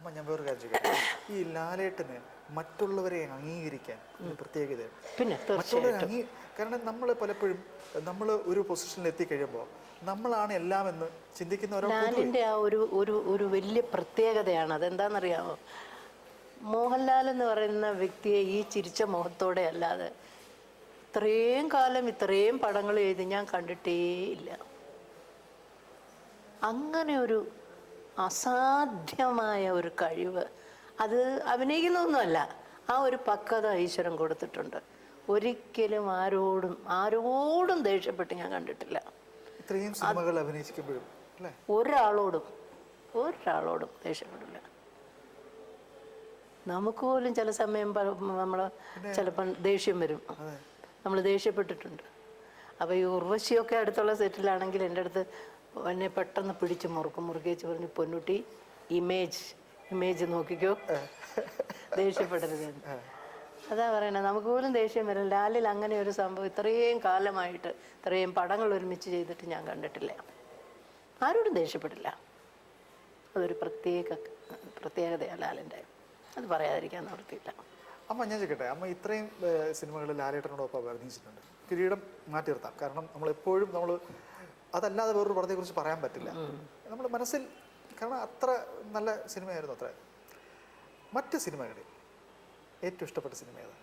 അമ്മ ഞാൻ വേറൊരു കാര്യം ചോദിക്കട്ടെ, ഈ ലാലേട്ടന് മറ്റുള്ളവരെ അംഗീകരിക്കാൻ ഒരു പ്രത്യേകത, പിന്നെ മറ്റുള്ളവരെ കാരണം നമ്മൾ പലപ്പോഴും നമ്മൾ ഒരു പൊസിഷനിൽ എത്തിക്കഴിയുമ്പോൾ നമ്മളാണ് എല്ലാം എന്ന് ചിന്തിക്കുന്നവരോ. ലാലിൻ്റെ ആ ഒരു ഒരു ഒരു വലിയ പ്രത്യേകതയാണ്. അതെന്താണെന്നറിയാമോ? മോഹൻലാൽ എന്ന് പറയുന്ന വ്യക്തിയെ ഈ ചിരിച്ച മുഖത്തോടെ അല്ലാതെ ഇത്രയും കാലം ഇത്രയും പടങ്ങൾ എഴുതി ഞാൻ കണ്ടിട്ടേയില്ല. അങ്ങനെ ഒരു അസാധ്യമായ ഒരു കഴിവ്, അത് അഭിനയിക്കുന്നൊന്നുമല്ല, ആ ഒരു പക്വത ഈശ്വരൻ കൊടുത്തിട്ടുണ്ട്. ഒരിക്കലും ആരോടും ദേഷ്യപ്പെട്ട് ഞാൻ കണ്ടിട്ടില്ല. ഇത്രയും സിനിമകൾ അഭിനയിക്കുമ്പോഴും ഒരാളോടും ദേഷ്യപ്പെടില്ല. നമുക്ക് പോലും ചില സമയം നമ്മൾ ചിലപ്പം ദേഷ്യം വരും, നമ്മൾ ദേഷ്യപ്പെട്ടിട്ടുണ്ട്. അപ്പോൾ ഈ ഉർവശിയൊക്കെ അടുത്തുള്ള സെറ്റിലാണെങ്കിൽ എൻ്റെ അടുത്ത് എന്നെ പെട്ടെന്ന് പിടിച്ച് മുറുകേച്ച് പറഞ്ഞു, പൊന്നുട്ടി ഇമേജ് നോക്കിക്കോ, ദേഷ്യപ്പെടരുത്. അതാ പറയണത്, നമുക്ക് പോലും ദേഷ്യം വരും. ലാലിൽ അങ്ങനെ ഒരു സംഭവം ഇത്രയും കാലമായിട്ട് ഇത്രയും പടങ്ങൾ ഒരുമിച്ച് ചെയ്തിട്ട് ഞാൻ കണ്ടിട്ടില്ല. ആരോടും ദേഷ്യപ്പെടില്ല. അതൊരു പ്രത്യേകതയാണ് ലാലിൻ്റെ. അത് പറയാതിരിക്കാൻ നിവൃത്തിയില്ല. അമ്മ ഞാൻ ചോദിക്കട്ടെ, അമ്മ ഇത്രയും സിനിമകളിൽ ലാലേട്ടനോടൊപ്പം അഭിനയിച്ചിട്ടുണ്ട്. കിരീടം മാറ്റി നിർത്താം, കാരണം നമ്മളെപ്പോഴും അതല്ലാതെ വേറൊരു പടത്തെക്കുറിച്ച് പറയാൻ പറ്റില്ല നമ്മുടെ മനസ്സിൽ, കാരണം അത്ര നല്ല സിനിമയായിരുന്നു. അത്ര മറ്റ് സിനിമകളിൽ ഏറ്റവും ഇഷ്ടപ്പെട്ട സിനിമ ഏതാ?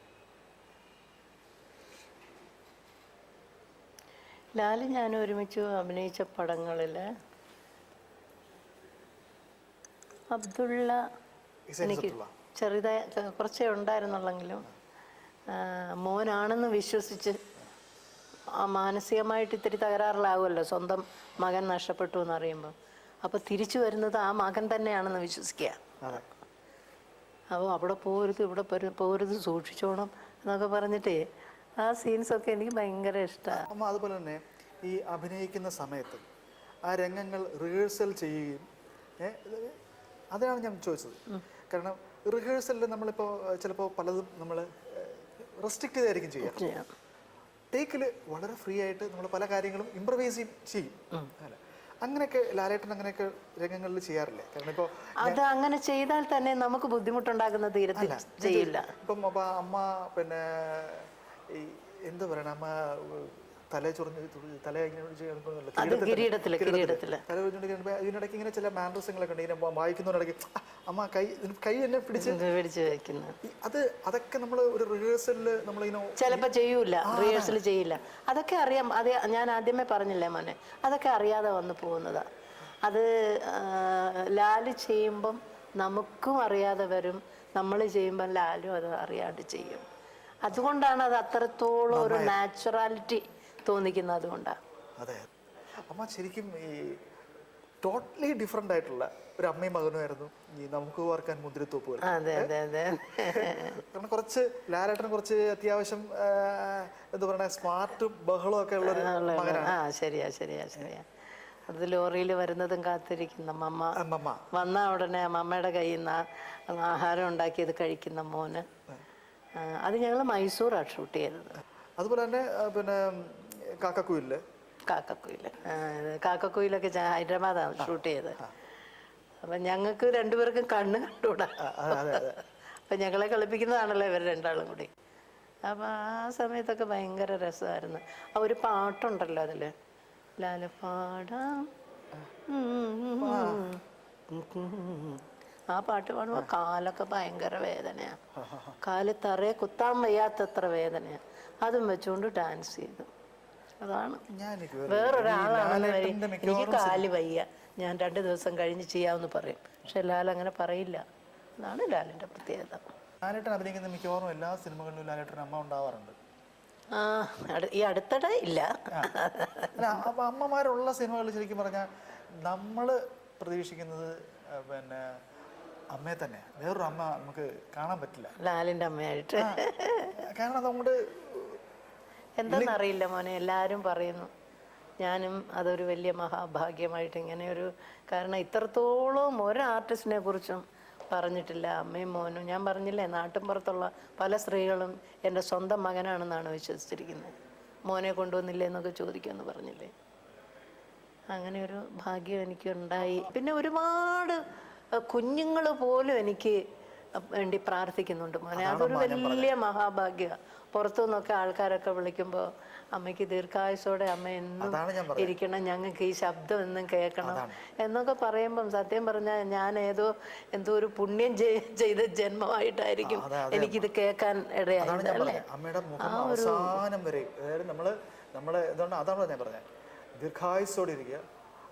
ലാല് ഞാൻ ഒരുമിച്ച് അഭിനയിച്ച പടങ്ങളിൽ അബ്ദുള്ള എനിക്ക് ചെറുതായി കുറച്ചേ ഉണ്ടായിരുന്നുള്ളെങ്കിലും മോനാണെന്ന് വിശ്വസിച്ച് മാനസികമായിട്ട് ഇത്തിരി തകരാറിലാവുമല്ലോ സ്വന്തം മകൻ നഷ്ടപ്പെട്ടു എന്നറിയുമ്പോൾ. അപ്പോൾ തിരിച്ചു വരുന്നത് ആ മകൻ തന്നെയാണെന്ന് വിശ്വസിക്കുക. അപ്പോൾ അവിടെ പോരുത്, ഇവിടെ പോരുത്, സൂക്ഷിച്ചോണം എന്നൊക്കെ പറഞ്ഞിട്ടേ ആ സീൻസൊക്കെ എനിക്ക് ഭയങ്കര ഇഷ്ടമാണ്. അമ്മ അതുപോലെ തന്നെ ഈ അഭിനയിക്കുന്ന സമയത്ത് ആ രംഗങ്ങൾ റിഹേഴ്സൽ ചെയ്യുകയും, അതാണ് ഞാൻ ചോദിച്ചത്. കാരണം റിഹേഴ്സലിൽ നമ്മളിപ്പോൾ ചിലപ്പോൾ പലതും നമ്മൾ റെസ്ട്രിക്റ്റ് ചെയ്തായിരിക്കും ചെയ്യാം. ടേക്കിൽ വളരെ ഫ്രീ ആയിട്ട് നമ്മൾ പല കാര്യങ്ങളും ഇംപ്രവൈസ് ചെയ്യും. അല്ല, അങ്ങനെയൊക്കെ ലാലേട്ടൻ അങ്ങനെയൊക്കെ രംഗങ്ങളിൽ ചെയ്യാറില്ലേ? കാരണം ഇപ്പോൾ അത് അങ്ങനെ ചെയ്താൽ തന്നെ നമുക്ക് ബുദ്ധിമുട്ടുണ്ടാകുന്ന തീരത്തിൽ ചെയ്യില്ല. ഇപ്പം അപ്പോൾ അമ്മ പിന്നെ ഈ എന്താ പറയണ, അമ്മ തല ചൊറിഞ്ഞ് തല ഇതിനിടയ്ക്ക് ഇങ്ങനെ ചില മാനറിസങ്ങളൊക്കെ ഉണ്ട്. ഇങ്ങനെ വായിക്കുന്നതിനിടയ്ക്ക് അമ്മ കൈ എന്നെ പിടിച്ച് അതൊക്കെ നമ്മൾ ഒരു റിഹേഴ്സലിൽ നമ്മളിങ്ങനെ ചിലപ്പോൾ ചെയ്യൂല, റിഹേഴ്സൽ ചെയ്യില്ല. അതൊക്കെ അറിയാം. അത് ഞാൻ ആദ്യമേ പറഞ്ഞില്ലേ മോനെ, അതൊക്കെ അറിയാതെ വന്നു പോകുന്നതാ. അത് ലാല് ചെയ്യുമ്പം നമുക്കും അറിയാതെ വരും, നമ്മൾ ചെയ്യുമ്പം ലാലും അത് അറിയാണ്ട് ചെയ്യും. അതുകൊണ്ടാണ് അത് അത്രത്തോളം ഒരു നാച്ചുറാലിറ്റി തോന്നിക്കുന്നത്. അതുകൊണ്ടാണ്. അതെ, അമ്മ ശരിക്കും ഈ ടോട്ടലി ഡിഫറെന്റ് ആയിട്ടുള്ള ഒരു അമ്മയും മകനുമായിരുന്നു ഈ നമുക്ക് ഓർക്കാൻ മുന്തിരിത്തോപ്പ്. അതെ അതെ അതെ. കാരണം കുറച്ച് ലാലേട്ടന് കുറച്ച് അത്യാവശ്യം എന്താ പറയുക, സ്മാർട്ടും ബഹളവും ഒക്കെ ഉള്ള മകനാണ്. ശരിയാ. അത് ലോറിയിൽ വരുന്നതും കാത്തിരിക്കുന്ന മമ്മ വന്ന ഉടനെ മമ്മയുടെ കയ്യിൽ നിന്ന് ആഹാരം ഉണ്ടാക്കിയത് കഴിക്കുന്ന മോന്. അത് ഞങ്ങൾ മൈസൂറാണ് ഷൂട്ട് ചെയ്തത്. അതുപോലെ തന്നെ പിന്നെ കാക്കക്കുയിലൊക്കെ ഹൈദരാബാദാണ് ഷൂട്ട് ചെയ്തത്. അപ്പം ഞങ്ങൾക്ക് രണ്ടുപേർക്കും കണ്ണ് കണ്ടുകൂടാ. അപ്പം ഞങ്ങളെ കളിപ്പിക്കുന്നതാണല്ലോ ഇവർ രണ്ടാളും കൂടി. അപ്പം ആ സമയത്തൊക്കെ ഭയങ്കര രസമായിരുന്നു. ആ ഒരു പാട്ടുണ്ടല്ലോ അതിൽ, ലാലപ്പാടാം, ആ പാട്ട് പാടുമ്പോൾ കാലൊക്കെ ഭയങ്കര വേദനയാണ്. കാല് തറയെ കുത്താൻ വയ്യാത്തത്ര വേദനയാണ്. അതും വെച്ചുകൊണ്ട് ഡാൻസ് ചെയ്തു. അതാണ് വേറൊരാളാണെന്ന് എനിക്ക് കാല് വയ്യ, ഞാൻ 2 ദിവസം കഴിഞ്ഞ് ചെയ്യാമെന്ന് പറയും. പക്ഷെ ലാൽ അങ്ങനെ പറയില്ല. അതാണ് ലാലിൻ്റെ പ്രത്യേകത. ലാലേട്ടൻ അഭിനയിക്കുന്ന മിക്കവാറും എല്ലാ സിനിമകളിലും ലാലേട്ടൻ അമ്മ ഉണ്ടാവാറുണ്ട്. ഈ അടുത്തിടെ ഇല്ല. അപ്പം അമ്മമാരുള്ള സിനിമകളിൽ ശരിക്കും പറഞ്ഞാൽ നമ്മൾ പ്രതീക്ഷിക്കുന്നത് പിന്നെ അമ്മയെ തന്നെ, വേറൊരു അമ്മ നമുക്ക് കാണാൻ പറ്റില്ല ലാലിൻ്റെ അമ്മയായിട്ട്. കാരണം അതുകൊണ്ട് എന്താണെന്നറിയില്ല മോനെ, എല്ലാവരും പറയുന്നു. ഞാനും അതൊരു വലിയ മഹാഭാഗ്യമായിട്ട് ഇങ്ങനെയൊരു, കാരണം ഇത്രത്തോളം ഒരു ആർട്ടിസ്റ്റിനെ കുറിച്ചും പറഞ്ഞിട്ടില്ല അമ്മയും മോനും. ഞാൻ പറഞ്ഞില്ലേ, നാട്ടിൻപുറത്തുള്ള പല സ്ത്രീകളും എൻ്റെ സ്വന്തം മകനാണെന്നാണ് വിശ്വസിച്ചിരിക്കുന്നത്. മോനെ കൊണ്ടുവന്നില്ലേ എന്നൊക്കെ ചോദിക്കുമെന്ന് പറഞ്ഞില്ലേ. അങ്ങനെ ഒരു ഭാഗ്യം എനിക്കുണ്ടായി. പിന്നെ ഒരുപാട് കുഞ്ഞുങ്ങൾ പോലും എനിക്ക് വേണ്ടി പ്രാർത്ഥിക്കുന്നുണ്ട് മോനെ. അതൊരു വലിയ മഹാഭാഗ്യ. പുറത്തു നിന്നൊക്കെ ആൾക്കാരൊക്കെ വിളിക്കുമ്പോൾ അമ്മയ്ക്ക് ദീർഘായുസോടെ അമ്മ എന്നും ഇരിക്കണം, ഞങ്ങൾക്ക് ഈ ശബ്ദം എന്നും കേൾക്കണം എന്നൊക്കെ പറയുമ്പം സത്യം പറഞ്ഞാൽ ഞാൻ എന്തോ ഒരു പുണ്യം ചെയ്ത ജന്മമായിട്ടായിരിക്കും എനിക്കിത് കേൾക്കാൻ ഇടയായത് അല്ലേ. അമ്മയുടെ മുഖം അവസാനം വരെ, അതായത് നമ്മള് എന്താണ്, അതാണ് ഞാൻ പറഞ്ഞത്, ദീർഘായുസോടെ ഇരിക്കുക.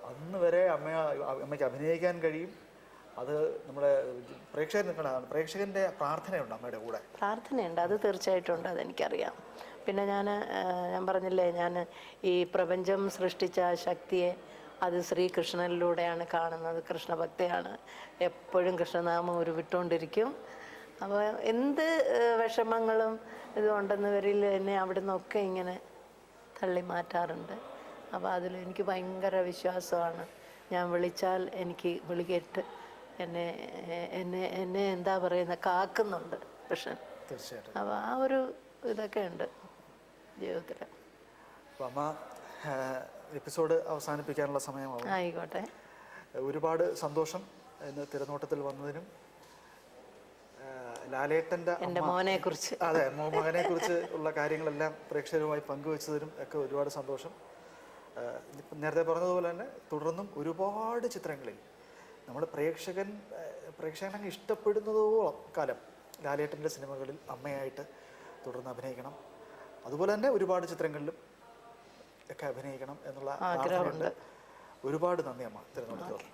അന്ന് വരെ അമ്മയ്ക്ക് അഭിനയിക്കാൻ കഴിയും. അത് നമ്മുടെ പ്രേക്ഷകർ നിൽക്കണം. പ്രേക്ഷകന്റെ പ്രാർത്ഥനയുണ്ട് അമ്മയുടെ കൂടെ. പ്രാർത്ഥനയുണ്ട്, അത് തീർച്ചയായിട്ടും ഉണ്ട്, അതെനിക്കറിയാം. പിന്നെ ഞാൻ പറഞ്ഞില്ലേ, ഞാൻ ഈ പ്രപഞ്ചം സൃഷ്ടിച്ച ശക്തിയെ അത് ശ്രീകൃഷ്ണനിലൂടെയാണ് കാണുന്നത്. കൃഷ്ണഭക്തയാണ്, എപ്പോഴും കൃഷ്ണനാമം ഉരുവിട്ടുകൊണ്ടിരിക്കും. അപ്പോൾ എന്ത് വിഷമങ്ങളും ഇതുണ്ടെന്ന് വരിൽ എന്നെ അവിടെ നിന്നൊക്കെ ഇങ്ങനെ തള്ളി മാറ്റാറുണ്ട്. അപ്പോൾ അതിൽ എനിക്ക് ഭയങ്കര വിശ്വാസമാണ്. ഞാൻ വിളിച്ചാൽ എനിക്ക് വിളി കേട്ട് എന്നെ എന്നെ എന്നെ എന്താ പറയുന്നത്, കാക്കുന്നുണ്ട് കൃഷ്ണൻ. തീർച്ചയായിട്ടും. അപ്പോൾ ആ ഒരു ഇതൊക്കെ ഉണ്ട് ജീവിതത്തിൽ. അപ്പോൾ അമ്മ, എപ്പിസോഡ് അവസാനിപ്പിക്കാനുള്ള സമയമാവും. ആയിക്കോട്ടെ. ഒരുപാട് സന്തോഷം ഇന്ന് തിരനോട്ടത്തിൽ വന്നതിനും ലാലേട്ടൻ്റെ എൻ്റെ മോനെ കുറിച്ച്, അതെ, മകനെ കുറിച്ച് ഉള്ള കാര്യങ്ങളെല്ലാം പ്രേക്ഷകരുമായി പങ്കുവെച്ചതിനും ഒക്കെ ഒരുപാട് സന്തോഷം. നേരത്തെ പറഞ്ഞതുപോലെ തന്നെ തുടർന്നും ഒരുപാട് ചിത്രങ്ങളിൽ നമ്മൾ പ്രേക്ഷകനെ ഇഷ്ടപ്പെടുന്നതോളം കാലം ലാലേട്ടൻ്റെ സിനിമകളിൽ അമ്മയായിട്ട് തുടർന്ന് അഭിനയിക്കണം. അതുപോലെ തന്നെ ഒരുപാട് ചിത്രങ്ങളിലും ഒക്കെ അഭിനയിക്കണം എന്നുള്ള ആഗ്രഹമുണ്ട്. ഒരുപാട് നന്ദി അമ്മ തിരഞ്ഞെടുത്തത്.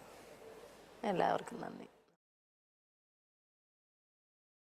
എല്ലാവർക്കും നന്ദി.